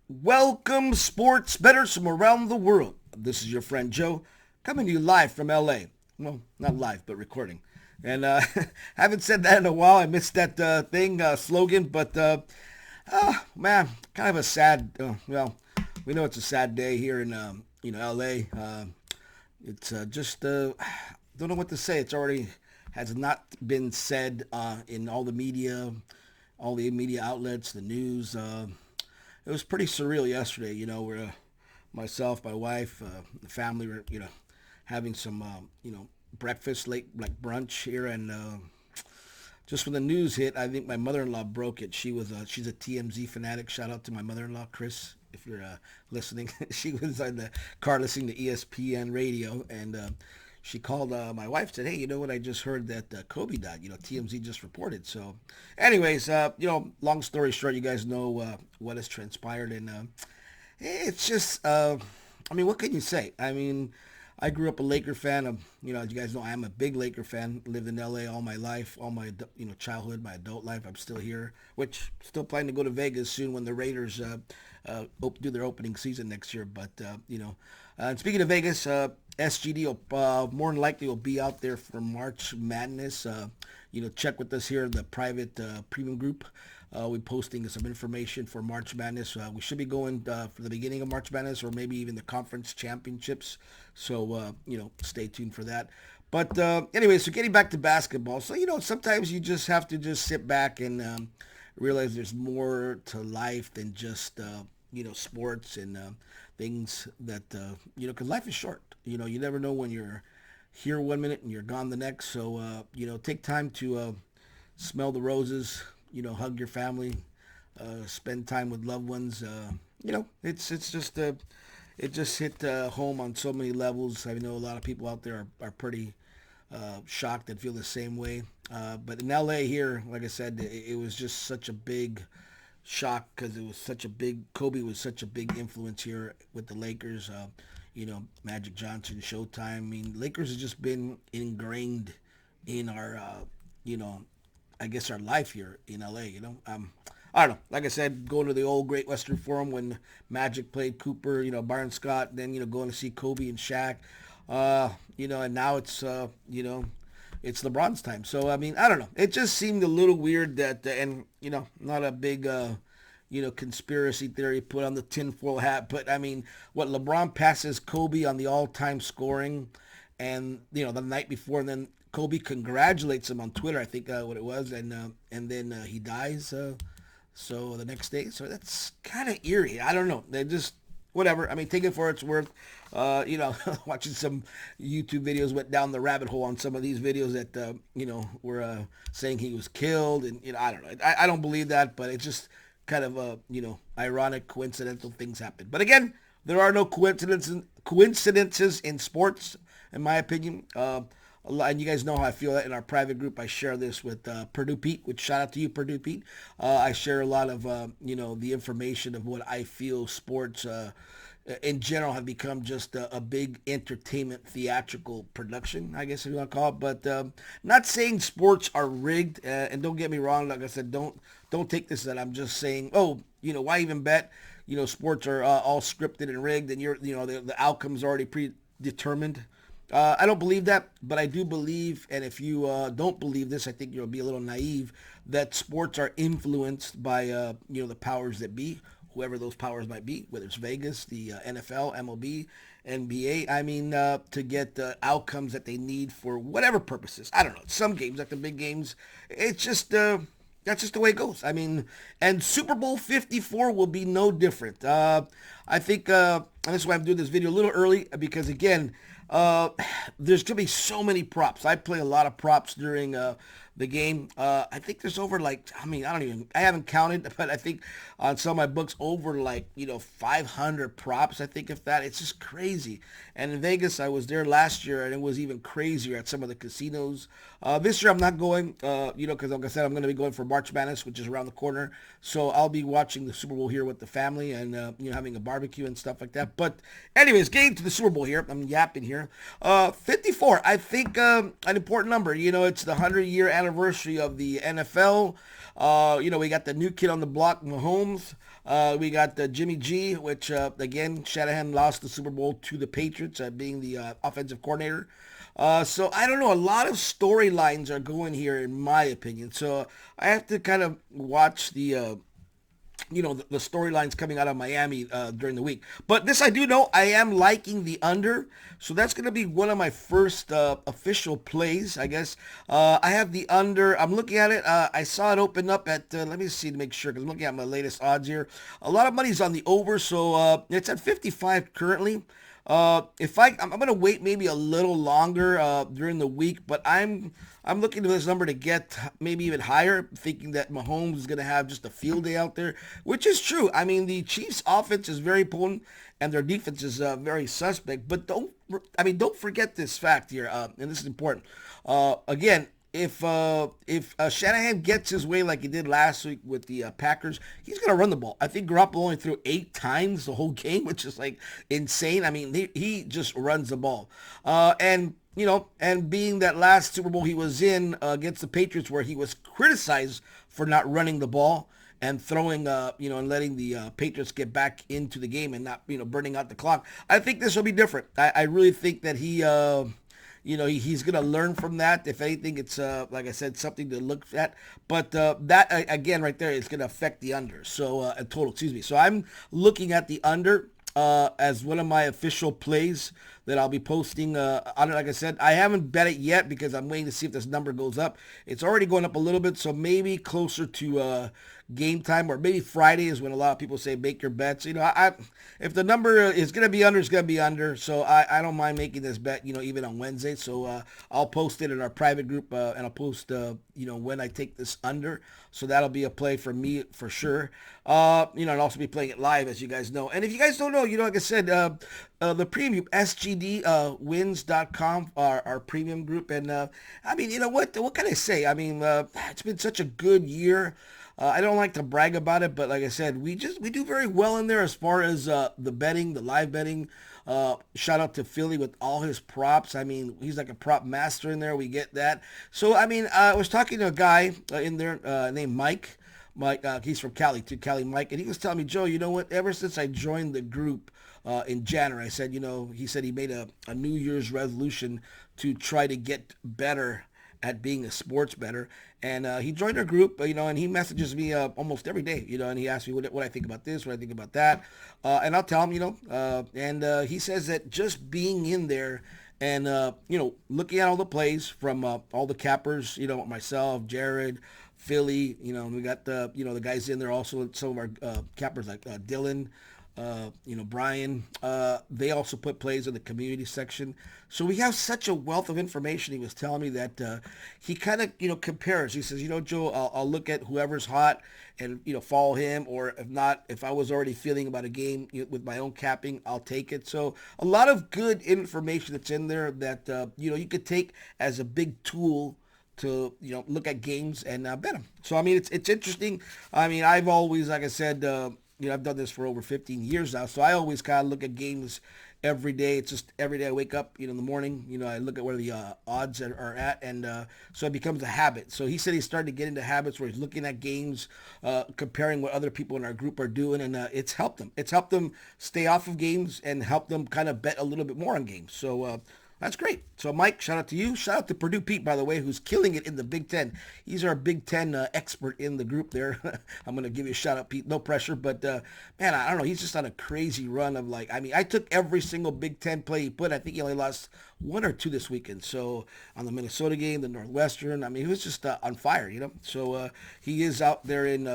Welcome, sports bettors from around the world. This is your friend Joe, coming to you live from LA. Well, not live, but recording. And haven't said that in a while. I missed that slogan, but man, kind of a sad. We know it's a sad day here in LA. It's just don't know what to say. It's already has not been said in all the media outlets, the news. It was pretty surreal yesterday. Where myself, my wife, the family were having some breakfast, late like brunch here, and just when the news hit, I think my mother-in-law broke it. She's a TMZ fanatic. Shout out to my mother-in-law, Chris, if you're listening. She was on the car listening to ESPN radio, and she called my wife, said, "Hey, you know what? I just heard that Kobe died. TMZ just reported." So, anyways, long story short, you guys know what has transpired, and it's just, I mean, what can you say? I mean, I grew up a Laker fan. As you guys know, I'm a big Laker fan. Lived in LA all my life, all my childhood, my adult life. I'm still here, which still planning to go to Vegas soon when the Raiders do their opening season next year. But and speaking of Vegas, SGD will more than likely will be out there for March Madness. Check with us here, the private premium group. We're posting some information for March Madness. We should be going for the beginning of March Madness or maybe even the conference championships. So, stay tuned for that. But anyway, so getting back to basketball. So, sometimes you just have to just sit back and realize there's more to life than just, sports and things that, because life is short. You never know when you're here one minute and you're gone the next. So, take time to smell the roses, hug your family, spend time with loved ones. It's just it just hit home on so many levels. I know a lot of people out there are pretty shocked and feel the same way. But in LA here, like I said, it was just such a big shock because Kobe was such a big influence here with the Lakers. Magic Johnson, Showtime. I mean, Lakers has just been ingrained in our, I guess our life here in LA. I don't know. Like I said, going to the old Great Western Forum when Magic played Cooper, Byron Scott, then going to see Kobe and Shaq, and now it's LeBron's time. So I mean, I don't know. It just seemed a little weird that, and not a big, conspiracy theory put on the tinfoil hat, but I mean, what LeBron passes Kobe on the all-time scoring, and the night before, and then Kobe congratulates him on Twitter. I think what it was, and then he dies. So the next day, so that's kind of eerie. I don't know. They just whatever. I mean, take it for its worth. Watching some YouTube videos went down the rabbit hole on some of these videos that were saying he was killed, and I don't know. I don't believe that, but it's just kind of ironic, coincidental things happen. But again, there are no coincidences in sports, in my opinion. And you guys know how I feel that in our private group. I share this with Purdue Pete, which shout out to you, Purdue Pete. I share a lot of, the information of what I feel sports in general have become just a big entertainment theatrical production, I guess if you want to call it. But not saying sports are rigged. And don't get me wrong. Like I said, don't take this that I'm just saying, oh, why even bet? Sports are all scripted and rigged and the outcome's already predetermined. I don't believe that, but I do believe, and if you don't believe this, I think you'll be a little naive, that sports are influenced by, the powers that be, whoever those powers might be, whether it's Vegas, the NFL, MLB, NBA. I mean, to get the outcomes that they need for whatever purposes. I don't know. Some games, like the big games, it's just, that's just the way it goes. I mean, and Super Bowl 54 will be no different. I think, and that's why I'm doing this video a little early, because again, there's going to be so many props. I play a lot of props during the game. I think there's over I haven't counted, but I think on some of my books over 500 props. I think if that, it's just crazy. And in Vegas, I was there last year and it was even crazier at some of the casinos. This year I'm not going, because like I said, I'm going to be going for March Madness, which is around the corner. So I'll be watching the Super Bowl here with the family and, having a barbecue and stuff like that. But anyways, getting to the Super Bowl here, I'm yapping here. 54, I think an important number. It's the 100-year anniversary anniversary of the NFL. We got the new kid on the block, Mahomes. We got Jimmy G, which, again, Shanahan lost the Super Bowl to the Patriots, being the offensive coordinator. So I don't know. A lot of storylines are going here, in my opinion. So I have to kind of watch the storylines coming out of Miami during the week. But this I do know, I am liking the under. So that's going to be one of my first official plays, I guess. I have the under. I'm looking at it. I saw it open up at, let me see to make sure, because I'm looking at my latest odds here. A lot of money's on the over, so it's at 55 currently. I'm gonna wait maybe a little longer during the week, but I'm looking to this number to get maybe even higher, thinking that Mahomes is gonna have just a field day out there, which is true. I mean, the Chiefs' offense is very potent and their defense is very suspect. But don't forget this fact here, and this is important. Again, if Shanahan gets his way like he did last week with the Packers, he's going to run the ball. I think Garoppolo only threw 8 times the whole game, which is like insane. I mean, he just runs the ball. And being that last Super Bowl he was in against the Patriots where he was criticized for not running the ball and throwing, and letting the Patriots get back into the game and not, burning out the clock. I think this will be different. I really think that he's going to learn from that. If anything, it's, like I said, something to look at. But that, again, right there is going to affect the under. So, total, excuse me. So I'm looking at the under as one of my official plays that I'll be posting on it. Like I said, I haven't bet it yet because I'm waiting to see if this number goes up. It's already going up a little bit, so maybe closer to game time, or maybe Friday is when a lot of people say make your bets. If the number is going to be under, it's going to be under. So I don't mind making this bet, even on Wednesday. So I'll post it in our private group, and I'll post, when I take this under. So that'll be a play for me for sure. And also be playing it live, as you guys know. And if you guys don't know, like I said, the premium SGDwins.com, our premium group. And what can I say? I mean, it's been such a good year. I don't like to brag about it, but like I said, we do very well in there as far as the betting, the live betting. Shout out to Philly with all his props. I mean, he's like a prop master in there. We get that. So, I was talking to a guy in there named Mike. Mike, he's from Cali, too, Cali Mike. And he was telling me, Joe, you know what? Ever since I joined the group in January, I said, he said he made a New Year's resolution to try to get better at being a sports bettor. And he joined our group, and he messages me almost every day, and he asks me what I think about this, what I think about that. And I'll tell him, and he says that just being in there and, looking at all the plays from all the cappers, myself, Jared, Philly, we got the guys in there also, some of our cappers like Dylan, Brian, they also put plays in the community section. So we have such a wealth of information. He was telling me that he kind of, compares. He says, Joe, I'll look at whoever's hot and, follow him. Or if not, if I was already feeling about a game with my own capping, I'll take it. So a lot of good information that's in there that, you could take as a big tool to, look at games and bet them. So, it's interesting. I've always, like I said, I've done this for over 15 years now, so I always kind of look at games every day. It's just every day I wake up, in the morning, I look at where the odds are at, and so it becomes a habit. So he said he started to get into habits where he's looking at games, comparing what other people in our group are doing, and it's helped them. It's helped them stay off of games and help them kind of bet a little bit more on games. So that's great. So, Mike, shout out to you. Shout out to Purdue Pete, by the way, who's killing it in the Big Ten. He's our Big Ten expert in the group there. I'm going to give you a shout out, Pete. No pressure. But, man, I don't know. He's just on a crazy run of I took every single Big Ten play he put. I think he only lost 1 or 2 this weekend. So, on the Minnesota game, the Northwestern, he was just on fire, So, he is out there in,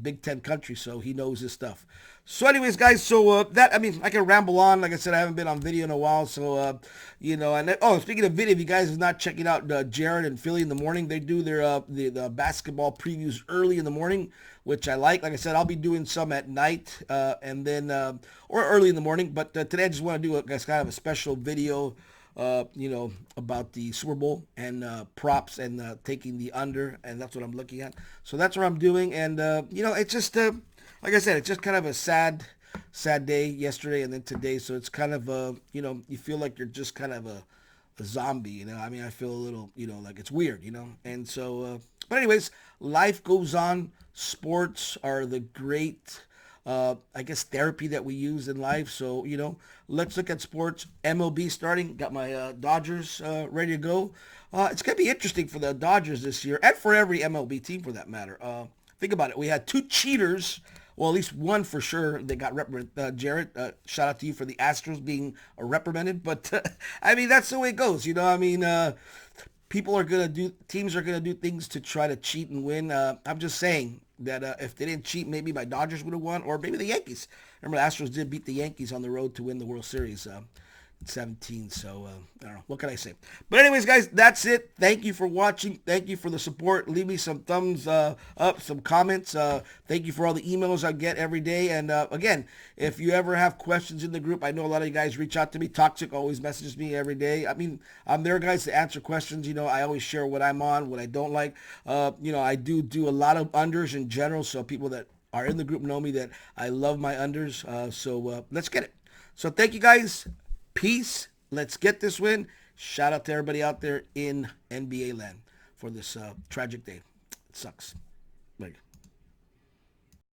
Big Ten country, so he knows his stuff. So anyways, guys, so I can ramble on. Like I said, I haven't been on video in a while. So, speaking of video, if you guys are not checking out Jared and Philly in the morning, they do their the basketball previews early in the morning, which I like. Like I said, I'll be doing some at night and then, or early in the morning. But today I just want to do kind of a special video, about the Super Bowl and props and taking the under. And that's what I'm looking at. So that's what I'm doing. And, it's just... like I said, it's just kind of a sad day yesterday and then today. So it's kind of, you feel like you're just kind of a zombie, I mean, I feel a little, like it's weird, and so, but anyways, life goes on. Sports are the great, I guess, therapy that we use in life. So, let's look at sports. MLB starting. Got my Dodgers ready to go. It's going to be interesting for the Dodgers this year, and for every MLB team for that matter. Think about it. We had two cheaters. Well, at least one for sure. They got reprimanded. Jared, shout out to you for the Astros being reprimanded. But I mean, that's the way it goes. I mean, teams are gonna do things to try to cheat and win. I'm just saying that if they didn't cheat, maybe my Dodgers would have won, or maybe the Yankees. Remember, the Astros did beat the Yankees on the road to win the World Series. 17. So I don't know. What can I say? But anyways, guys, that's it. Thank you for watching. Thank you for the support. Leave me some thumbs up, some comments. Thank you for all the emails I get every day. And again, if you ever have questions in the group, I know a lot of you guys reach out to me. Toxic always messages me every day. I mean, I'm there, guys, to answer questions. I always share what I'm on, what I don't like. I do a lot of unders in general. So people that are in the group know me that I love my unders. So let's get it. So thank you, guys. Peace. Let's get this win. Shout out to everybody out there in NBA land for this tragic day. It sucks. Later.